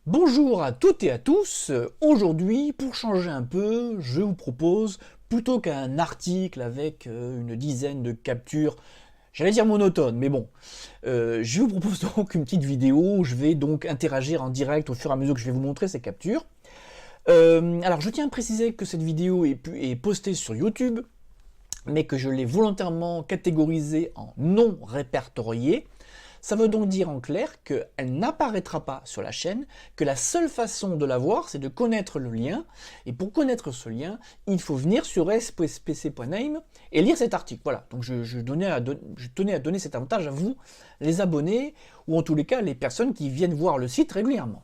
Bonjour à toutes et à tous. Aujourd'hui, pour changer un peu, je vous propose, plutôt qu'un article avec une dizaine de captures, j'allais dire monotone, mais bon, je vous propose donc une petite vidéo où je vais donc interagir en direct au fur et à mesure que je vais vous montrer ces captures. Alors, je tiens à préciser que cette vidéo est postée sur YouTube, mais que je l'ai volontairement catégorisée en non répertorié. Ça veut donc dire en clair qu'elle n'apparaîtra pas sur la chaîne, que la seule façon de la voir, c'est de connaître le lien. Et pour connaître ce lien, il faut venir sur spc.name et lire cet article. Voilà, donc je tenais à donner cet avantage à vous, les abonnés, ou en tous les cas les personnes qui viennent voir le site régulièrement.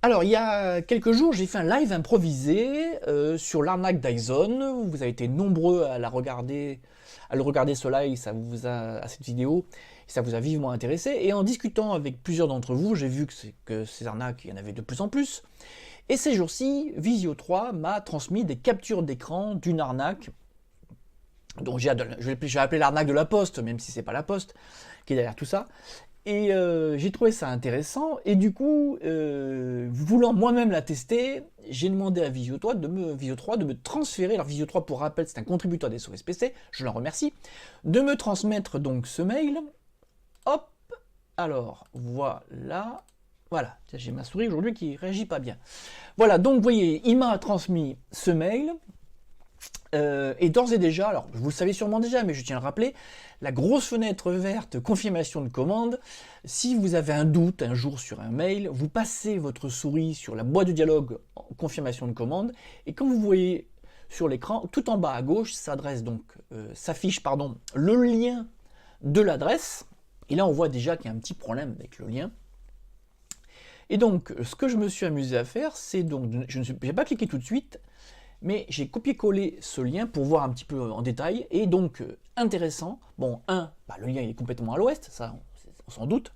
Alors, il y a quelques jours, j'ai fait un live improvisé sur l'arnaque Dyson. Vous avez été nombreux à le regarder ce live, à cette vidéo, ça vous a vivement intéressé. Et en discutant avec plusieurs d'entre vous, j'ai vu que ces arnaques, il y en avait de plus en plus. Et ces jours-ci, Visio 3 m'a transmis des captures d'écran d'une arnaque, dont je vais appeler l'arnaque de la Poste, même si c'est pas la Poste qui est derrière tout ça. Et j'ai trouvé ça intéressant, et du coup, voulant moi-même la tester, j'ai demandé à Visio 3 de me transférer, alors Visio 3 pour rappel c'est un contributeur des SOS PC, je l'en remercie, de me transmettre donc ce mail, hop, alors voilà, j'ai ma souris aujourd'hui qui réagit pas bien. Voilà, donc vous voyez, il m'a transmis ce mail, et d'ores et déjà, alors vous le savez sûrement déjà, mais je tiens à le rappeler, la grosse fenêtre verte confirmation de commande, si vous avez un doute un jour sur un mail, vous passez votre souris sur la boîte de dialogue en confirmation de commande, et comme vous voyez sur l'écran, tout en bas à gauche, s'affiche le lien de l'adresse, et là on voit déjà qu'il y a un petit problème avec le lien. Et donc, ce que je me suis amusé à faire, c'est donc, je n'ai pas cliqué tout de suite, mais j'ai copié-collé ce lien pour voir un petit peu en détail, et donc intéressant, bon, le lien il est complètement à l'ouest, ça on s'en doute,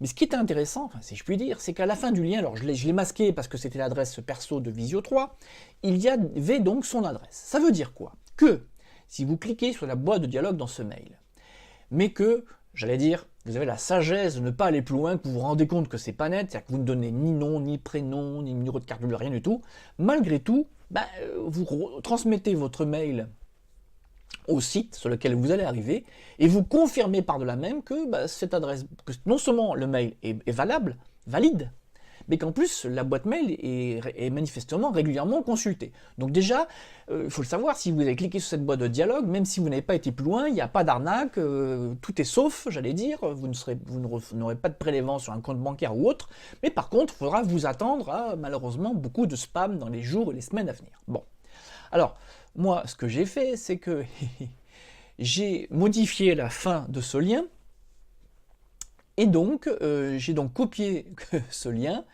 mais ce qui est intéressant, enfin, si je puis dire, c'est qu'à la fin du lien, alors je l'ai masqué parce que c'était l'adresse perso de Visio 3, il y avait donc son adresse. Ça veut dire quoi? Que si vous cliquez sur la boîte de dialogue dans ce mail, mais que, j'allais dire, vous avez la sagesse de ne pas aller plus loin, que vous vous rendez compte que c'est pas net, c'est-à-dire que vous ne donnez ni nom, ni prénom, ni numéro de carte bleue, rien du tout, malgré tout, vous transmettez votre mail au site sur lequel vous allez arriver, et vous confirmez par-delà même que cette adresse, que non seulement le mail est valide, mais qu'en plus la boîte mail est manifestement régulièrement consultée. Donc déjà, il faut le savoir, si vous avez cliqué sur cette boîte de dialogue, même si vous n'avez pas été plus loin, il n'y a pas d'arnaque, tout est sauf, j'allais dire, vous n'aurez pas de prélèvement sur un compte bancaire ou autre, mais par contre, il faudra vous attendre à malheureusement beaucoup de spam dans les jours et les semaines à venir. Bon, alors, moi, ce que j'ai fait, c'est que j'ai modifié la fin de ce lien, et donc, j'ai donc copié ce lien,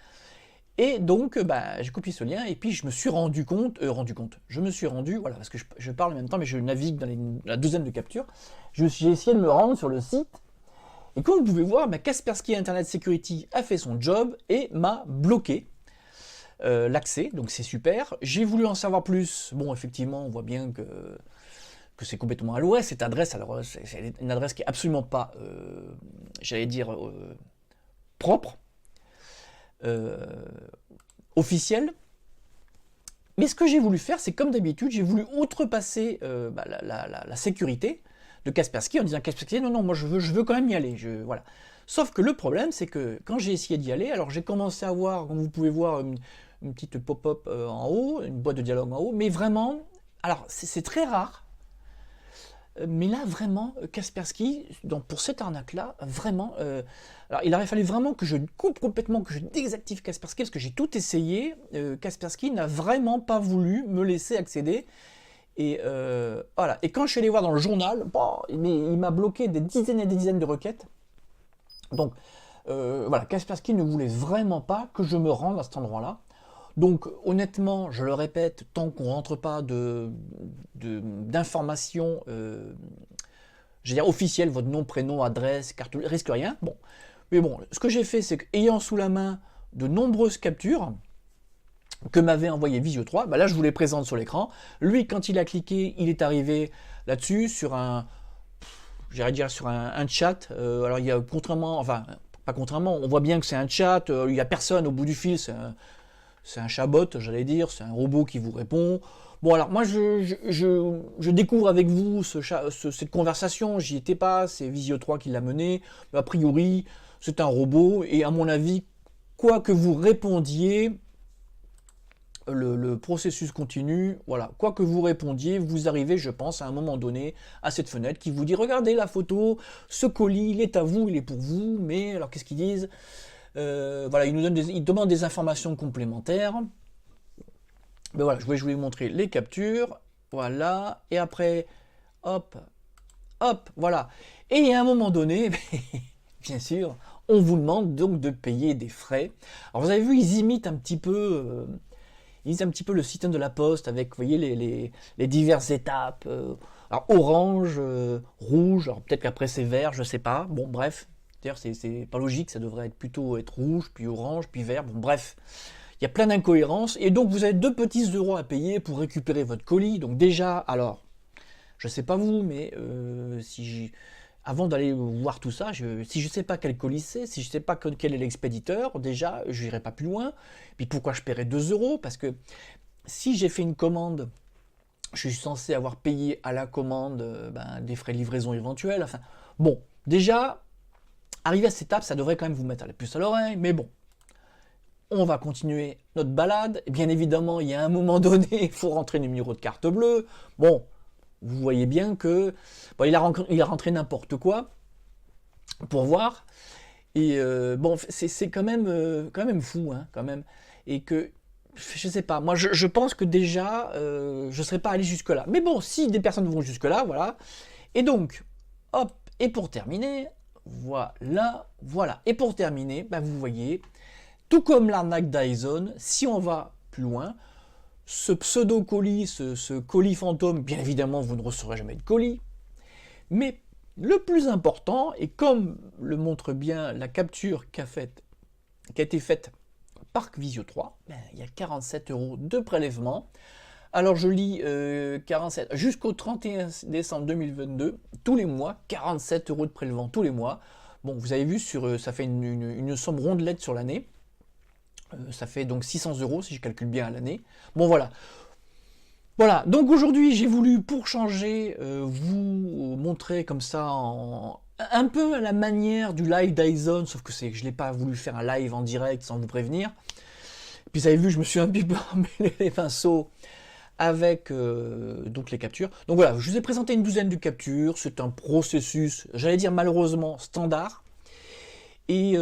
et donc, j'ai copié ce lien, et puis je me suis rendu compte, voilà, parce que je parle en même temps, mais je navigue dans la douzaine de captures, j'ai essayé de me rendre sur le site, et comme vous pouvez voir, Kaspersky Internet Security a fait son job, et m'a bloqué l'accès, donc c'est super. J'ai voulu en savoir plus, bon, effectivement, on voit bien que c'est complètement à l'ouest, cette adresse, alors c'est une adresse qui est absolument pas, j'allais dire, propre, officielle. Mais ce que j'ai voulu faire, c'est comme d'habitude, j'ai voulu outrepasser la sécurité de Kaspersky en disant Kaspersky, non, moi je veux quand même y aller, voilà. Sauf que le problème, c'est que quand j'ai essayé d'y aller, alors j'ai commencé à voir, comme vous pouvez voir, une petite pop-up en haut, une boîte de dialogue en haut, mais vraiment, alors c'est très rare, mais là vraiment, Kaspersky, donc pour cette arnaque-là, vraiment, alors il aurait fallu vraiment que je coupe complètement, que je désactive Kaspersky, parce que j'ai tout essayé, Kaspersky n'a vraiment pas voulu me laisser accéder, et voilà. Et quand je suis allé voir dans le journal, il m'a bloqué des dizaines et des dizaines de requêtes, donc voilà, Kaspersky ne voulait vraiment pas que je me rende à cet endroit-là. Donc honnêtement, je le répète, tant qu'on ne rentre pas d'informations, je veux dire officielles, votre nom, prénom, adresse, carte, risque rien. Bon, mais bon, ce que j'ai fait, c'est qu'ayant sous la main de nombreuses captures que m'avait envoyé Visio 3, là je vous les présente sur l'écran. Lui, quand il a cliqué, il est arrivé là-dessus sur un, j'allais dire sur un chat. Alors il y a contrairement, enfin Pas contrairement, on voit bien que c'est un chat, il n'y a personne au bout du fil, c'est un chatbot, j'allais dire, c'est un robot qui vous répond. Bon alors moi je découvre avec vous cette conversation, j'y étais pas, c'est Visio 3 qui l'a mené, mais a priori c'est un robot, et à mon avis, quoi que vous répondiez, le processus continue, voilà, quoi que vous répondiez, vous arrivez, je pense, à un moment donné, à cette fenêtre qui vous dit, regardez la photo, ce colis, il est à vous, il est pour vous, mais alors qu'est-ce qu'ils disent? Voilà, ils demandent des informations complémentaires. Ben voilà, je vais vous montrer les captures, voilà, et après, hop, hop, voilà. Et à un moment donné, bien sûr, on vous demande donc de payer des frais. Alors vous avez vu, ils imitent un petit peu... le système de la Poste avec, vous voyez, les diverses étapes. Alors orange, rouge, alors peut-être qu'après c'est vert, je sais pas. Bon, bref, d'ailleurs c'est pas logique, ça devrait plutôt être rouge, puis orange, puis vert. Bon, bref, il y a plein d'incohérences. Et donc vous avez 2 petits euros à payer pour récupérer votre colis. Donc déjà, alors, je sais pas vous, mais avant d'aller voir tout ça, si je ne sais pas quel colis c'est, si je ne sais pas quel est l'expéditeur, déjà, je n'irai pas plus loin. Puis pourquoi je paierais 2 euros? Parce que si j'ai fait une commande, je suis censé avoir payé à la commande des frais de livraison éventuels. Enfin, bon, déjà, arrivé à cette étape, ça devrait quand même vous mettre la puce à l'oreille, mais bon. On va continuer notre balade. Et bien évidemment, il y a un moment donné, il faut rentrer le numéro de carte bleue. Bon, vous voyez bien que bon, il a rentré n'importe quoi pour voir. Et bon, c'est quand même fou, hein, quand même. Et que, je sais pas, moi je pense que déjà, je ne serais pas allé jusque-là. Mais bon, si des personnes vont jusque-là, voilà. Et donc, hop, et pour terminer, voilà. Et pour terminer, bah, vous voyez, tout comme l'arnaque Dyson, si on va plus loin, ce pseudo-colis, ce colis fantôme, bien évidemment, vous ne recevrez jamais de colis. Mais le plus important, et comme le montre bien la capture qui a été faite par Visio 3, il y a 47 euros de prélèvement. Alors je lis 47 jusqu'au 31 décembre 2022, tous les mois, 47 euros de prélèvement tous les mois. Bon, vous avez vu, ça fait une somme rondelette sur l'année. Ça fait donc 600 euros si je calcule bien à l'année. Bon voilà. Voilà, donc aujourd'hui j'ai voulu, pour changer, vous montrer comme ça un peu à la manière du live Dyson, sauf que je n'ai pas voulu faire un live en direct sans vous prévenir. Puis vous avez vu, je me suis un petit peu emmêlé les pinceaux avec donc les captures. Donc voilà, je vous ai présenté une douzaine de captures, c'est un processus, j'allais dire malheureusement standard. Et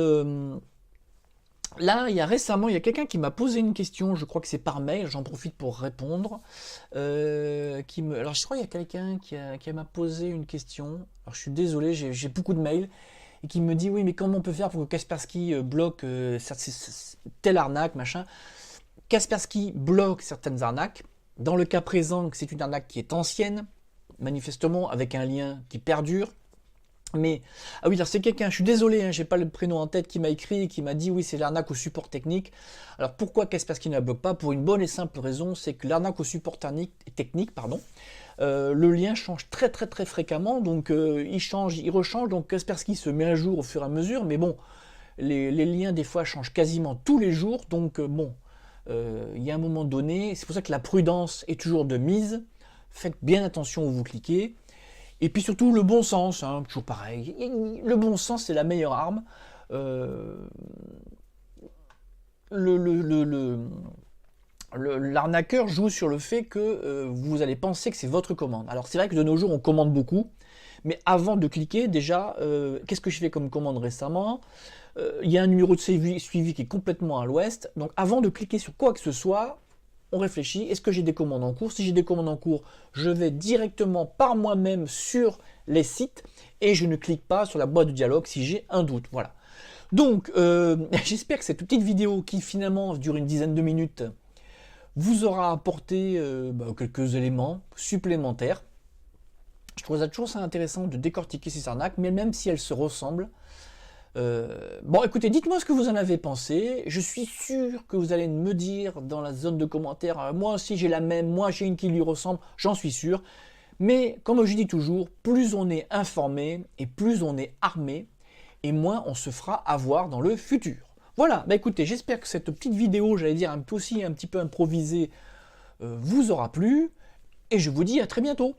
là, récemment, il y a quelqu'un qui m'a posé une question, je crois que c'est par mail, j'en profite pour répondre. Alors je crois qu'il y a quelqu'un qui m'a posé une question, alors je suis désolé, j'ai beaucoup de mails, et qui me dit, oui, mais comment on peut faire pour que Kaspersky bloque telle arnaque, machin. Kaspersky bloque certaines arnaques. Dans le cas présent, c'est une arnaque qui est ancienne, manifestement, avec un lien qui perdure. Mais, ah oui, alors c'est quelqu'un, je suis désolé, hein, j'ai pas le prénom en tête, qui m'a écrit et qui m'a dit oui, c'est l'arnaque au support technique. Alors pourquoi Kaspersky ne la bloque pas? Pour une bonne et simple raison, c'est que l'arnaque au support technique, le lien change très fréquemment, donc il rechange, donc Kaspersky se met à jour au fur et à mesure, mais bon, les liens des fois changent quasiment tous les jours, donc bon, il y a un moment donné, c'est pour ça que la prudence est toujours de mise, faites bien attention où vous cliquez. Et puis surtout le bon sens, hein, toujours pareil. Le bon sens, c'est la meilleure arme. L'arnaqueur joue sur le fait que vous allez penser que c'est votre commande. Alors c'est vrai que de nos jours, on commande beaucoup. Mais avant de cliquer, déjà, qu'est-ce que je fais comme commande récemment? Il y a un numéro de suivi qui est complètement à l'ouest. Donc avant de cliquer sur quoi que ce soit, on réfléchit, est-ce que j'ai des commandes en cours? Si j'ai des commandes en cours, je vais directement par moi-même sur les sites et je ne clique pas sur la boîte de dialogue si j'ai un doute. Voilà. Donc, j'espère que cette petite vidéo qui finalement dure une dizaine de minutes vous aura apporté quelques éléments supplémentaires. Je trouve ça toujours intéressant de décortiquer ces arnaques, mais même si elles se ressemblent. Bon, écoutez, dites-moi ce que vous en avez pensé. Je suis sûr que vous allez me dire dans la zone de commentaires, moi aussi j'ai la même, moi j'ai une qui lui ressemble, j'en suis sûr. Mais comme je dis toujours, plus on est informé et plus on est armé, et moins on se fera avoir dans le futur. Voilà, bah écoutez, j'espère que cette petite vidéo, j'allais dire un petit peu improvisée, vous aura plu, et je vous dis à très bientôt.